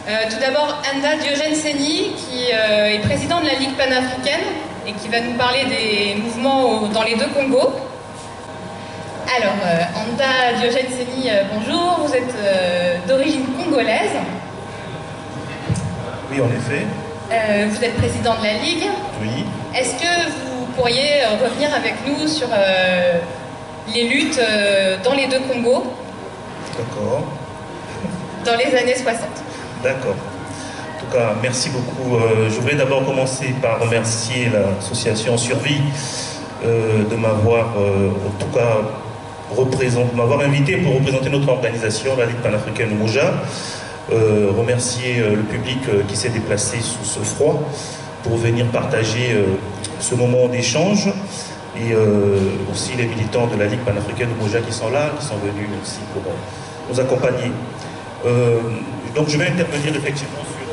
Tout d'abord, Anda Diogène Seni, qui est président de la Ligue panafricaine et qui va nous parler des mouvements dans les deux Congos. Alors, Anda Diogène Seni, bonjour, vous êtes d'origine congolaise. Oui, en effet. Vous êtes président de la Ligue. Oui. Est-ce que vous pourriez revenir avec nous sur les luttes dans les deux Congos? D'accord. Dans les années 60. D'accord. En tout cas, merci beaucoup. Je voudrais d'abord commencer par remercier l'association Survie de m'avoir, en tout cas, m'avoir invité pour représenter notre organisation, la Ligue panafricaine Umoja. Remercier le public qui s'est déplacé sous ce froid pour venir partager ce moment d'échange et aussi les militants de la Ligue panafricaine Umoja qui sont là, qui sont venus aussi pour nous accompagner. Donc je vais intervenir effectivement sur...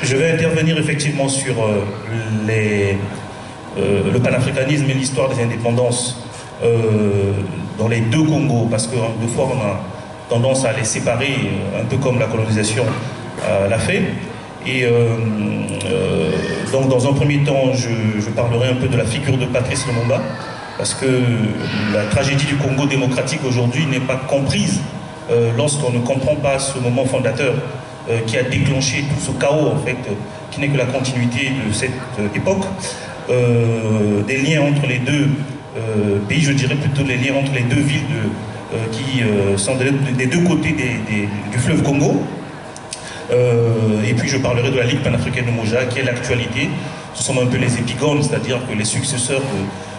Je vais intervenir effectivement sur le panafricanisme et l'histoire des indépendances dans les deux Congos, parce que deux fois on a tendance à les séparer, un peu comme la colonisation l'a fait. Et donc dans un premier temps, je parlerai un peu de la figure de Patrice Lumumba, parce que la tragédie du Congo démocratique aujourd'hui n'est pas comprise lorsqu'on ne comprend pas ce moment fondateur qui a déclenché tout ce chaos, en fait, qui n'est que la continuité de cette époque. Des liens entre les deux pays, je dirais plutôt les liens entre les deux villes qui sont des deux côtés du fleuve Congo. Et puis je parlerai de la Ligue panafricaine Umoja, qui est l'actualité. Ce sont un peu les épigones, c'est-à-dire que les successeurs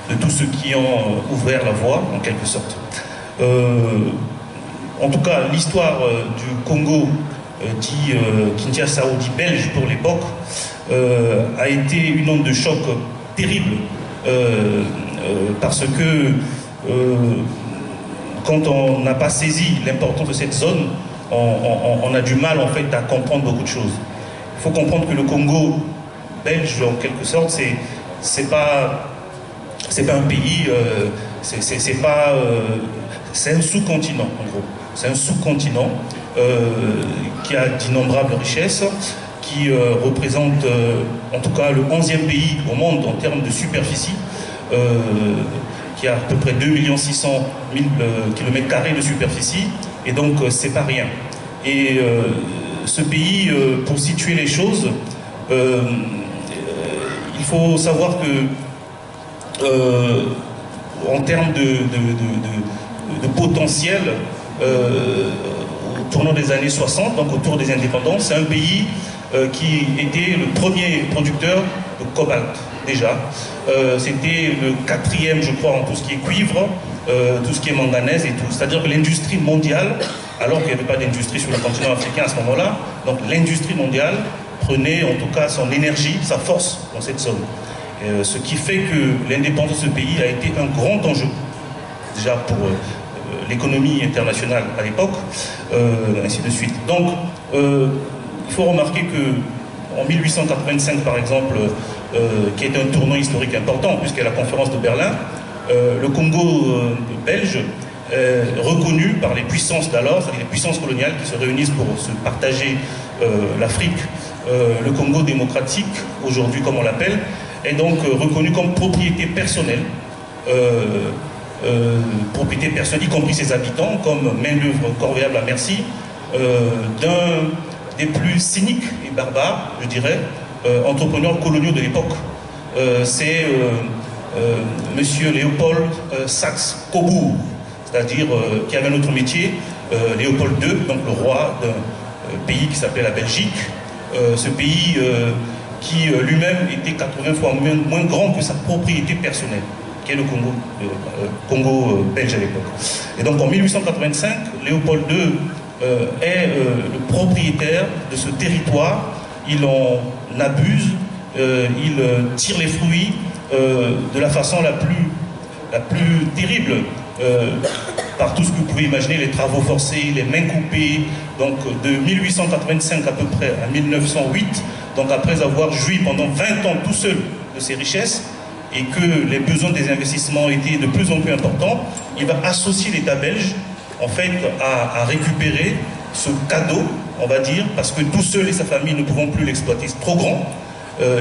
de tous ceux qui ont ouvert la voie, en quelque sorte. En tout cas, l'histoire du Congo, dit Kinshasa ou dit belge pour l'époque, a été une onde de choc terrible, parce que quand on n'a pas saisi l'importance de cette zone, on a du mal en fait à comprendre beaucoup de choses. Il faut comprendre que le Congo belge, en quelque sorte, c'est pas un pays, c'est un sous-continent en gros. C'est un sous-continent qui a d'innombrables richesses, qui représente en tout cas le 11e pays au monde en termes de superficie, qui a à peu près 2 600 000 km² de superficie, et donc c'est pas rien. Et ce pays, pour situer les choses, il faut savoir que en termes de potentiel, au tournant des années 60, donc autour des indépendances, c'est un pays qui était le premier producteur de cobalt, déjà. C'était le 4e, je crois, en tout ce qui est cuivre, tout ce qui est manganèse et tout. C'est-à-dire que l'industrie mondiale, alors qu'il n'y avait pas d'industrie sur le continent africain à ce moment-là, donc l'industrie mondiale prenait en tout cas son énergie, sa force dans cette zone. Ce qui fait que l'indépendance de ce pays a été un grand enjeu, déjà pour l'économie internationale à l'époque, ainsi de suite. Donc, il faut remarquer que en 1885, par exemple, qui est un tournant historique important, puisqu'il y a la conférence de Berlin, le Congo belge, reconnu par les puissances d'alors, c'est-à-dire les puissances coloniales qui se réunissent pour se partager l'Afrique, le Congo démocratique, aujourd'hui comme on l'appelle, est donc reconnu comme propriété personnelle, y compris ses habitants, comme main-d'œuvre corvéable à merci, d'un des plus cyniques et barbares, je dirais, entrepreneurs coloniaux de l'époque. C'est Monsieur Léopold Saxe-Cobourg, c'est-à-dire qui avait un autre métier, Léopold II, donc le roi d'un pays qui s'appelait la Belgique, ce pays qui lui-même était 80 fois moins grand que sa propriété personnelle, qui est le Congo belge à l'époque. Et donc en 1885, Léopold II est le propriétaire de ce territoire. Il en abuse, il tire les fruits de la façon la plus terrible, par tout ce que vous pouvez imaginer, les travaux forcés, les mains coupées. Donc de 1885 à peu près à 1908, donc après avoir joui pendant 20 ans tout seul de ses richesses, et que les besoins des investissements étaient de plus en plus importants, il va associer l'État belge en fait à récupérer ce cadeau, on va dire, parce que tout seul et sa famille ne pouvons plus l'exploiter, c'est trop grand.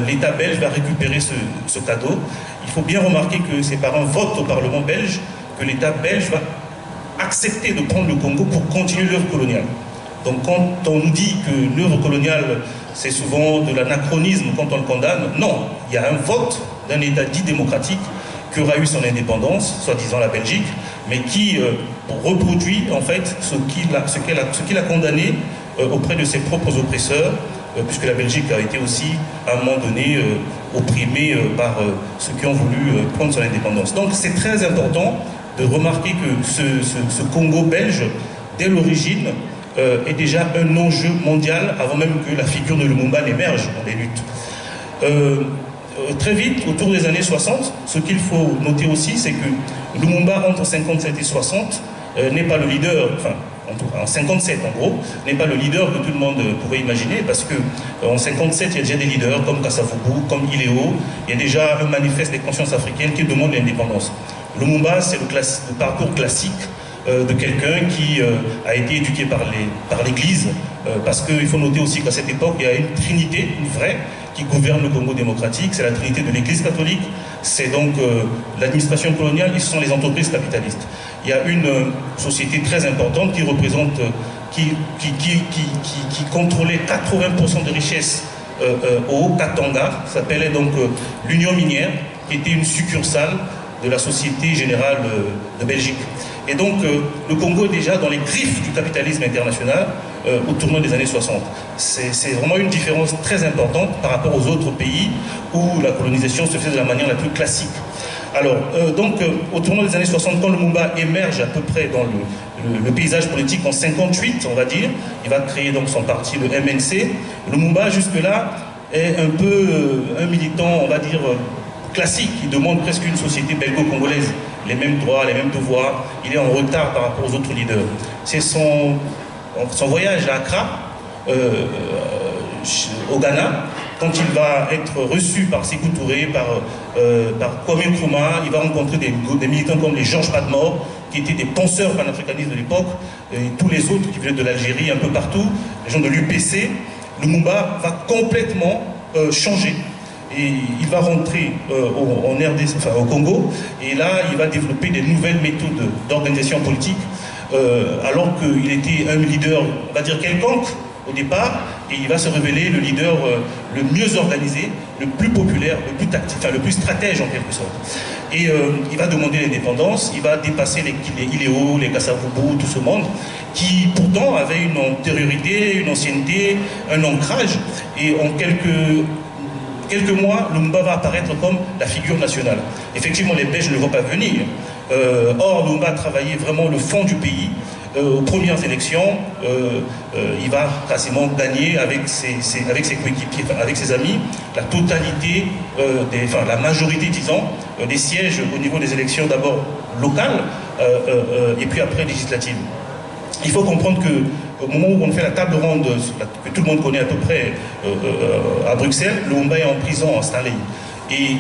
L'État belge va récupérer ce cadeau. Il faut bien remarquer que c'est par un vote au Parlement belge que l'État belge va accepter de prendre le Congo pour continuer l'œuvre coloniale. Donc quand on nous dit que l'œuvre coloniale, c'est souvent de l'anachronisme quand on le condamne, non, il y a un vote d'un État dit démocratique qui aura eu son indépendance, soi-disant la Belgique, mais qui reproduit en fait ce qu'il a condamné auprès de ses propres oppresseurs, puisque la Belgique a été aussi, à un moment donné, opprimée par ceux qui ont voulu prendre son indépendance. Donc c'est très important de remarquer que ce Congo belge, dès l'origine, est déjà un enjeu mondial, avant même que la figure de Lumumba n'émerge dans les luttes. Très vite, autour des années 60, ce qu'il faut noter aussi, c'est que Lumumba, entre 57 et 60, n'est pas le leader, enfin, en 57 en gros, n'est pas le leader que tout le monde pouvait imaginer, parce qu'en 57, il y a déjà des leaders comme Kassavubu, comme Iléo, il y a déjà un manifeste des consciences africaines qui demande l'indépendance. Lumumba, c'est le parcours classique de quelqu'un qui a été éduqué par l'Église, parce qu'il faut noter aussi qu'à cette époque, il y a une trinité, une vraie, qui gouverne le Congo démocratique, c'est la trinité de l'Église catholique, c'est donc l'administration coloniale et ce sont les entreprises capitalistes. Il y a une société très importante qui représente, qui contrôlait 80% de richesses au Haut-Katanga, s'appelait donc l'Union minière, qui était une succursale de la Société Générale de Belgique. Et donc, le Congo est déjà dans les griffes du capitalisme international au tournant des années 60. C'est vraiment une différence très importante par rapport aux autres pays où la colonisation se fait de la manière la plus classique. Alors, au tournant des années 60, quand Lumumba émerge à peu près dans le paysage politique en 58, on va dire, il va créer donc son parti, le MNC. Lumumba, jusque-là, est un peu un militant, on va dire, classique, qui demande presque une société belgo-congolaise, les mêmes droits, les mêmes devoirs. Il est en retard par rapport aux autres leaders. C'est son voyage à Accra, au Ghana, quand il va être reçu par Sékou Touré, par Kwame Nkrumah, il va rencontrer des militants comme les Georges Padmore, qui étaient des penseurs panafricanistes de l'époque, et tous les autres qui venaient de l'Algérie, un peu partout, les gens de l'UPC. Lumumba va complètement changer. Et il va rentrer en RDC, enfin, au Congo, et là, il va développer des nouvelles méthodes d'organisation politique, alors qu'il était un leader, on va dire, quelconque au départ, et il va se révéler le leader le mieux organisé, le plus populaire, le plus tactique, enfin, le plus stratège en quelque sorte. Et il va demander l'indépendance, il va dépasser les Iléo, les Kassavubu, tout ce monde, qui pourtant avait une antériorité, une ancienneté, un ancrage, et en quelques mois, Lumumba va apparaître comme la figure nationale. Effectivement, les Belges ne vont pas venir. Or, Lumumba a travaillé vraiment le fond du pays. Aux premières élections, il va quasiment gagner avec ses coéquipiers, enfin, avec ses amis, la totalité, la majorité, disons, des sièges au niveau des élections d'abord locales et puis après législatives. Il faut comprendre qu'au moment où on fait la table ronde, que tout le monde connaît à peu près à Bruxelles, Lumumba est en prison à Stanley. Et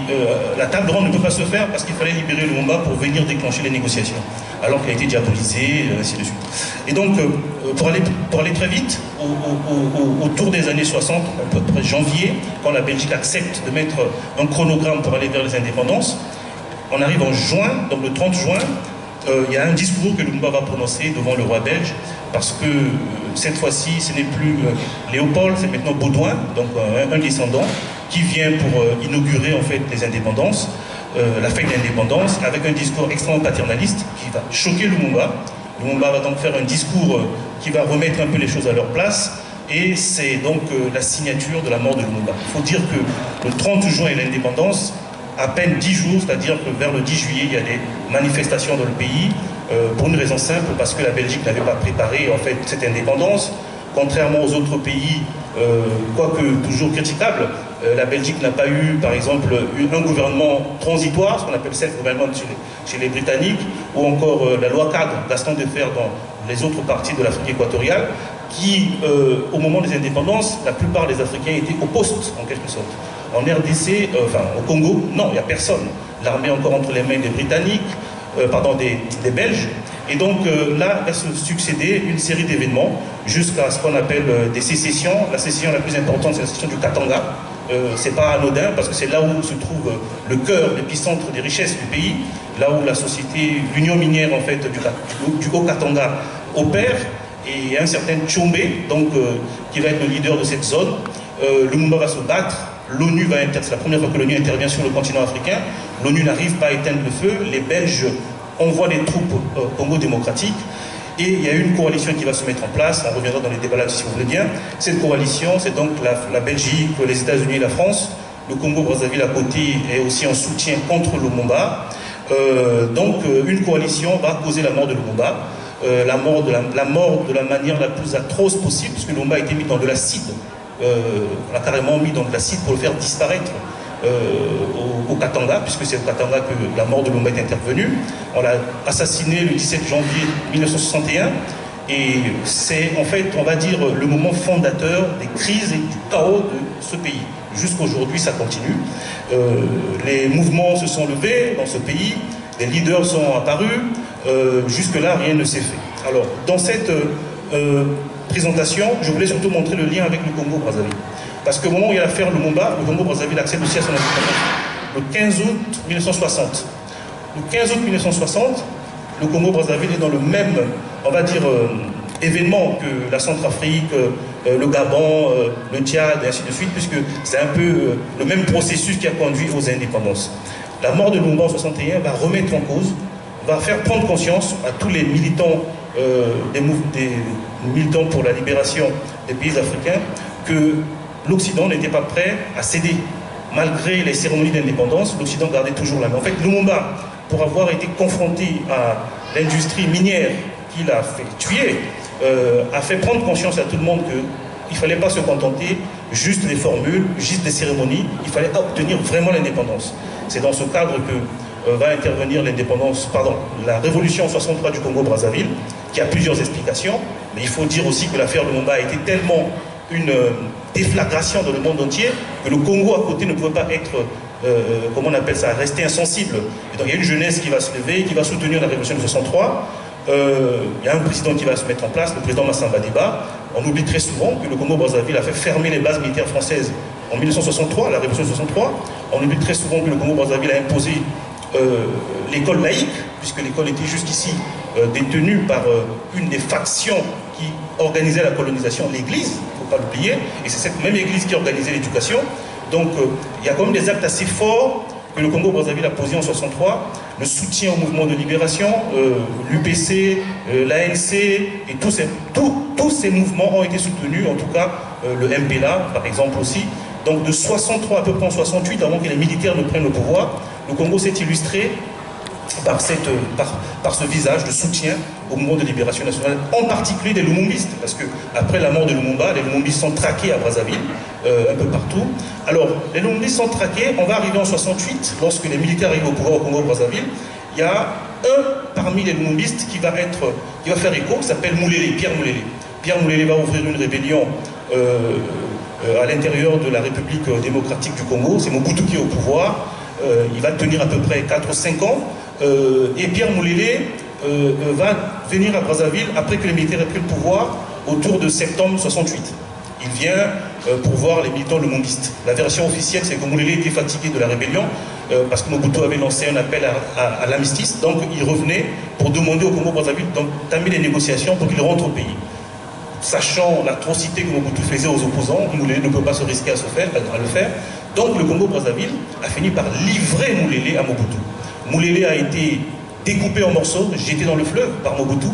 la table ronde ne peut pas se faire parce qu'il fallait libérer Lumumba pour venir déclencher les négociations, alors qu'il a été diabolisé, ainsi de suite. Et donc, pour aller très vite, autour des années 60, à peu près janvier, quand la Belgique accepte de mettre un chronogramme pour aller vers les indépendances, on arrive en juin, donc le 30 juin, il y a un discours que Lumumba va prononcer devant le roi belge, parce que cette fois-ci, ce n'est plus Léopold, c'est maintenant Baudouin, donc un descendant, qui vient pour inaugurer en fait les indépendances, la fête d'indépendance, avec un discours extrêmement paternaliste qui va choquer Lumumba. Lumumba va donc faire un discours qui va remettre un peu les choses à leur place, et c'est donc la signature de la mort de Lumumba. Il faut dire que le 30 juin est l'indépendance, à peine 10 jours, c'est-à-dire que vers le 10 juillet, il y a des manifestations dans le pays, pour une raison simple, parce que la Belgique n'avait pas préparé en fait cette indépendance. Contrairement aux autres pays, quoique toujours critiquable, la Belgique n'a pas eu, par exemple, un gouvernement transitoire, ce qu'on appelle self-government chez les Britanniques, ou encore la loi cadre Gaston Defferre dans les autres parties de l'Afrique équatoriale. qui, au moment des indépendances, la plupart des Africains étaient au poste, en quelque sorte. En RDC, enfin au Congo, non, il n'y a personne. L'armée est encore entre les mains des Britanniques, des Belges. Et donc là, va se succéder une série d'événements jusqu'à ce qu'on appelle des sécessions. La sécession la plus importante, c'est la sécession du Katanga. C'est pas anodin parce que c'est là où se trouve le cœur, l'épicentre des richesses du pays, là où la société, l'union minière en fait du Haut-Katanga opère, et un certain Tchombe, donc qui va être le leader de cette zone. Lumumba va se battre, l'ONU va intervenir, c'est la première fois que l'ONU intervient sur le continent africain. L'ONU n'arrive pas à éteindre le feu, les Belges envoient des troupes Congo démocratique. Et il y a une coalition qui va se mettre en place, on reviendra dans les débats là si vous voulez bien. Cette coalition, c'est donc la Belgique, les États-Unis et la France. Le Congo-Brazzaville à côté est aussi en soutien contre Lumumba. Donc une coalition va causer la mort de Lumumba, la mort de la manière la plus atroce possible, puisque Lumumba a été mis dans de l'acide. On a carrément mis dans de l'acide pour le faire disparaître au Katanga, puisque c'est au Katanga que la mort de Lumumba est intervenue. On l'a assassiné le 17 janvier 1961, et c'est en fait, on va dire, le moment fondateur des crises et du chaos de ce pays. Jusqu'aujourd'hui, ça continue. Les mouvements se sont levés dans ce pays, les leaders sont apparus, jusque-là, rien ne s'est fait. Alors, dans cette présentation, je voulais surtout montrer le lien avec le Congo-Brazzaville. Parce qu'au moment où il y a l'affaire Lumumba, le Congo-Brazzaville accède aussi à son indépendance. Le 15 août 1960. Le 15 août 1960, le Congo-Brazzaville est dans le même, on va dire, événement que la Centrafrique, le Gabon, le Tchad, et ainsi de suite, puisque c'est un peu le même processus qui a conduit aux indépendances. La mort de Lumumba en 61 va remettre en cause, va faire prendre conscience à tous les militants, des militants pour la libération des pays africains, que l'Occident n'était pas prêt à céder. Malgré les cérémonies d'indépendance, l'Occident gardait toujours la main. En fait, Lumumba, pour avoir été confronté à l'industrie minière qui l'a fait tuer, a fait prendre conscience à tout le monde qu'il ne fallait pas se contenter juste des formules, juste des cérémonies, il fallait obtenir vraiment l'indépendance. C'est dans ce cadre que va intervenir la révolution 63 du Congo-Brazzaville, qui a plusieurs explications, mais il faut dire aussi que l'affaire Lumumba a été tellement une déflagration dans le monde entier que le Congo à côté ne pouvait pas être, comment on appelle ça, rester insensible. Et donc il y a une jeunesse qui va se lever, qui va soutenir la révolution de 63. Il y a un président qui va se mettre en place, le président Massamba Deba. On oublie très souvent que le Congo-Brazzaville a fait fermer les bases militaires françaises en 1963, la révolution de 63. On oublie très souvent que le Congo-Brazzaville a imposé l'école laïque, puisque l'école était jusqu'ici détenue par une des factions qui organisait la colonisation, l'Église, il ne faut pas l'oublier, et c'est cette même Église qui organisait l'éducation. Donc il y a quand même des actes assez forts que le Congo-Brazzaville a posés en 63, le soutien au mouvement de libération, l'UPC, l'ANC, et tous ces mouvements ont été soutenus, en tout cas le MPLA par exemple aussi. Donc de 63 à peu près en 68, avant que les militaires ne prennent le pouvoir, le Congo s'est illustré par ce visage de soutien au mouvement de libération nationale, en particulier des Lumumbistes, parce qu'après la mort de Lumumba, les Lumumbistes sont traqués à Brazzaville, un peu partout. Alors, les Lumumbistes sont traqués, on va arriver en 68, lorsque les militaires arrivent au pouvoir au Congo-Brazzaville, il y a un parmi les Lumumbistes qui va faire écho, qui s'appelle Moulélé, Pierre Moulélé. Pierre Moulélé va ouvrir une rébellion à l'intérieur de la République démocratique du Congo, c'est Mobutu qui est au pouvoir, il va tenir à peu près 4 ou 5 ans, et Pierre Moulélé va venir à Brazzaville après que les militaires aient pris le pouvoir autour de septembre 68. Il vient pour voir les militants lumumbistes. La version officielle, c'est que Moulélé était fatigué de la rébellion parce que Mobutu avait lancé un appel à l'armistice, donc il revenait pour demander au Congo-Brazzaville d'entamer les négociations pour qu'il rentre au pays. Sachant l'atrocité que Mobutu faisait aux opposants, Moulélé ne peut pas se risquer à le faire. Donc le Congo-Brazzaville a fini par livrer Moulélé à Mobutu. Moulélé a été découpé en morceaux, jeté dans le fleuve par Mobutu,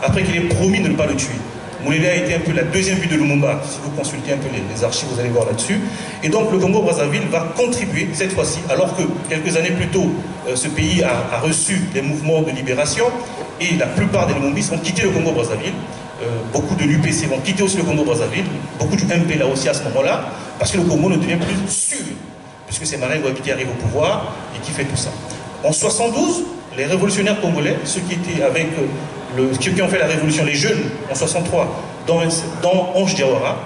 après qu'il ait promis de ne pas le tuer. Moulélé a été un peu la deuxième vue de Lumumba, si vous consultez un peu les archives, vous allez voir là-dessus. Et donc le Congo-Brazzaville va contribuer, cette fois-ci, alors que quelques années plus tôt, ce pays a reçu des mouvements de libération, et la plupart des Lumumbistes ont quitté le Congo-Brazzaville. Beaucoup de l'UPC vont quitter aussi le Congo-Brazzaville, beaucoup du MPLA aussi à ce moment-là, parce que le Congo ne devient plus sûr, puisque c'est Martin Ngoï qui arrive au pouvoir et qui fait tout ça. En 72, les révolutionnaires congolais, ceux qui étaient avec ceux qui ont fait la révolution, les jeunes, en 63, dans Ange Diawara,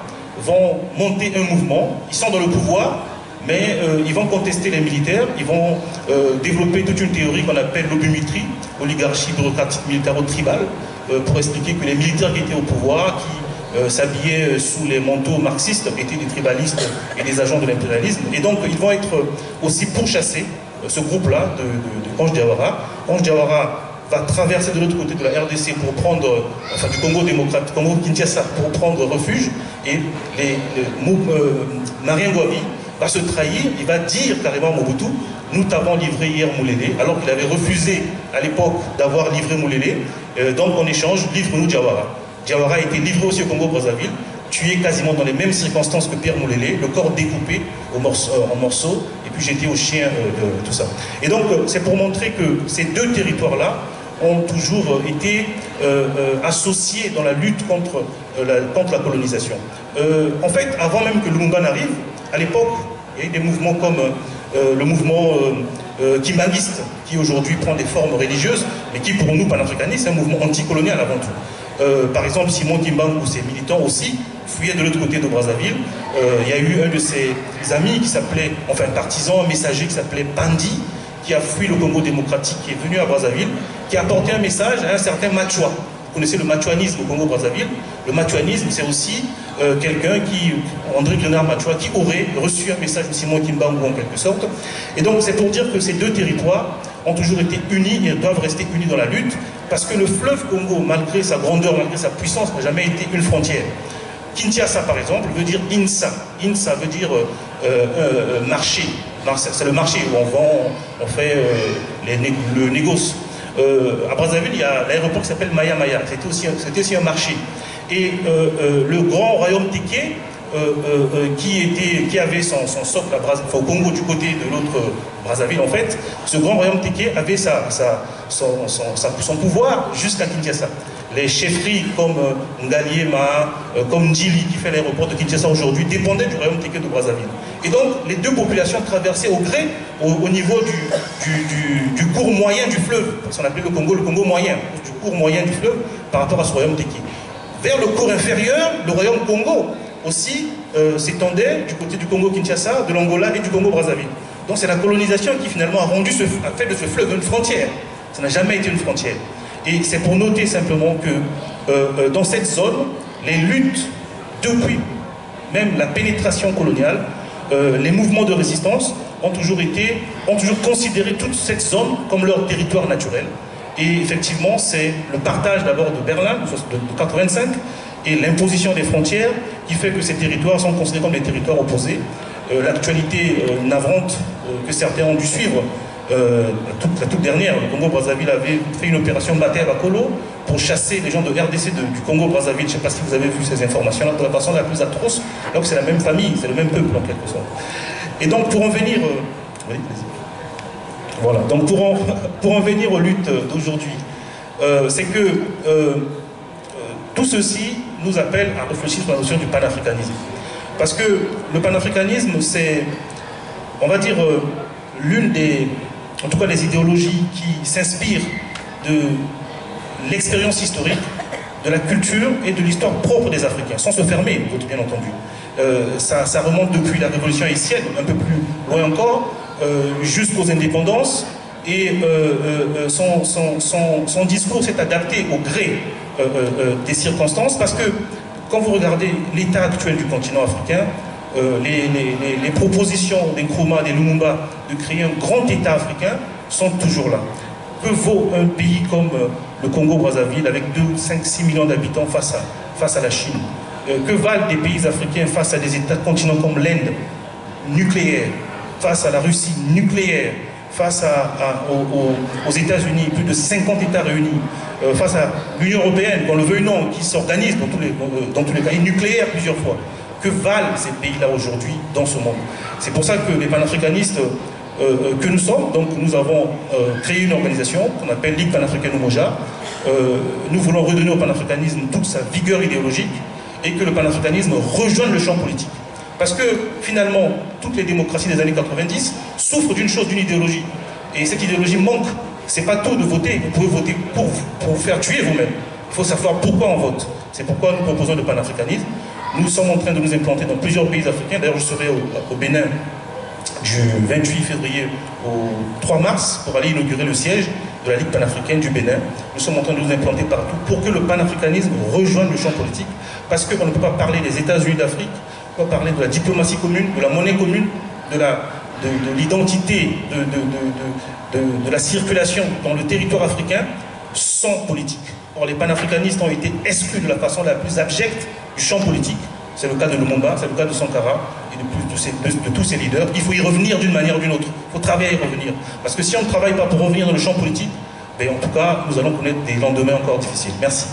vont monter un mouvement. Ils sont dans le pouvoir, mais ils vont contester les militaires, ils vont développer toute une théorie qu'on appelle l'obumitrie, oligarchie bureaucratique militaro-tribale, pour expliquer que les militaires qui étaient au pouvoir, qui s'habillaient sous les manteaux marxistes, étaient des tribalistes et des agents de l'impérialisme. Et donc ils vont être aussi pourchassés, ce groupe-là de Ange Diawara. Ange Diawara va traverser de l'autre côté de la RDC pour prendre, enfin du Congo démocrate, Congo-Kinshasa, pour prendre refuge, et Marien Ngouabi va se trahir, il va dire carrément à Mobutu, nous t'avons livré hier Moulélé, alors qu'il avait refusé à l'époque d'avoir livré Moulélé, donc en échange, livre-nous Diawara. Diawara a été livré aussi au Congo-Brazzaville, tué quasiment dans les mêmes circonstances que Pierre Moulélé, le corps découpé en morceaux, et puis jeté aux chiens, tout ça. Et donc c'est pour montrer que ces deux territoires-là ont toujours été associés dans la lutte contre la colonisation. En fait, avant même que Lumumba n'arrive, à l'époque, il y a eu des mouvements comme le mouvement kimbanguiste, qui aujourd'hui prend des formes religieuses, mais qui pour nous, panafricanistes, c'est un mouvement anticolonial avant tout. Par exemple, Simon Kimbangu, ses militants aussi, fuyaient de l'autre côté de Brazzaville. Il y a eu un de ses amis qui s'appelait, enfin partisan, un messager qui s'appelait Bandi, qui a fui le Congo démocratique, qui est venu à Brazzaville, qui a apporté un message à un certain Machua. Vous connaissez le machuanisme au Congo-Brazzaville. Le machuanisme, c'est aussi quelqu'un qui, André Léonard Machua, qui aurait reçu un message de Simon Kimbangu en quelque sorte. Et donc c'est pour dire que ces deux territoires ont toujours été unis et doivent rester unis dans la lutte, parce que le fleuve Congo, malgré sa grandeur, malgré sa puissance, n'a jamais été une frontière. Kinshasa, par exemple, veut dire Insa. Insa veut dire marché. C'est le marché où on vend, on fait le négoce. À Brazzaville, il y a l'aéroport qui s'appelle Maya Maya. C'était aussi un marché. Et le grand royaume Téké, qui avait son socle au Congo du côté de l'autre Brazzaville, en fait, ce grand royaume Téké avait son pouvoir jusqu'à Kinshasa. Les chefferies comme Ngaliema, comme Ndjili, qui fait l'aéroport de Kinshasa aujourd'hui, dépendaient du royaume Téké de Brazzaville. Et donc, les deux populations traversaient au gré, au niveau du cours moyen du fleuve, parce qu'on appelait le Congo moyen, du cours moyen du fleuve, par rapport à ce royaume Téké. Vers le cours inférieur, le royaume Congo aussi s'étendait du côté du Congo-Kinshasa, de l'Angola et du Congo-Brazzaville. Donc c'est la colonisation qui finalement a fait de ce fleuve une frontière. Ça n'a jamais été une frontière. Et c'est pour noter simplement que dans cette zone, les luttes, depuis même la pénétration coloniale, les mouvements de résistance ont toujours considéré toute cette zone comme leur territoire naturel. Et effectivement, c'est le partage d'abord de Berlin, de 1985, et l'imposition des frontières qui fait que ces territoires sont considérés comme des territoires opposés. L'actualité navrante que certains ont dû suivre, la toute dernière, le Congo-Brazzaville avait fait une opération Bater Bakolo pour chasser les gens de RDC du Congo-Brazzaville. Je ne sais pas si vous avez vu ces informations-là, de la façon la plus atroce, alors que c'est la même famille, c'est le même peuple en quelque sorte. Et donc pour en venir... oui, voilà, donc pour en venir aux luttes d'aujourd'hui, c'est que tout ceci nous appelle à réfléchir sur la notion du panafricanisme. Parce que le panafricanisme, c'est, on va dire, l'une des, en tout cas les idéologies qui s'inspirent de l'expérience historique, de la culture et de l'histoire propre des Africains, sans se fermer, bien entendu. Ça remonte depuis la révolution haïtienne, un peu plus loin encore, jusqu'aux indépendances, et son discours s'est adapté au gré des circonstances, parce que quand vous regardez l'état actuel du continent africain, les propositions des Nkrumah, des Lumumba de créer un grand état africain sont toujours là. Que vaut un pays comme le Congo-Brazzaville avec 2, 5, 6 millions d'habitants face à la Chine? Que valent des pays africains face à des états continents comme l'Inde, nucléaire, face à la Russie, nucléaire, face aux États-Unis, plus de 50 États réunis, face à l'Union européenne, qu'on le veuille ou non, qui s'organise dans tous les cas, nucléaire plusieurs fois. Que valent ces pays-là aujourd'hui dans ce monde? C'est pour ça que les panafricanistes que nous sommes, donc nous avons créé une organisation qu'on appelle Ligue panafricaine Umoja. Nous voulons redonner au panafricanisme toute sa vigueur idéologique et que le panafricanisme rejoigne le champ politique. Parce que finalement, toutes les démocraties des années 90 souffrent d'une chose, d'une idéologie. Et cette idéologie manque. C'est pas tout de voter. Vous pouvez voter pour vous faire tuer vous-même. il faut savoir pourquoi on vote. C'est pourquoi nous proposons le panafricanisme. Nous sommes en train de nous implanter dans plusieurs pays africains. D'ailleurs, je serai au Bénin du 28 février au 3 mars pour aller inaugurer le siège de la Ligue panafricaine du Bénin. Nous sommes en train de nous implanter partout pour que le panafricanisme rejoigne le champ politique, parce qu'on ne peut pas parler des États-Unis d'Afrique, on peut parler de la diplomatie commune, de la monnaie commune, de l'identité, de la circulation dans le territoire africain sans politique. Or, les panafricanistes ont été exclus de la façon la plus abjecte du champ politique. C'est le cas de Lumumba, c'est le cas de Sankara et de tous ces leaders. Il faut y revenir d'une manière ou d'une autre. Il faut travailler à y revenir. Parce que si on ne travaille pas pour revenir dans le champ politique, ben en tout cas, nous allons connaître des lendemains encore difficiles. Merci.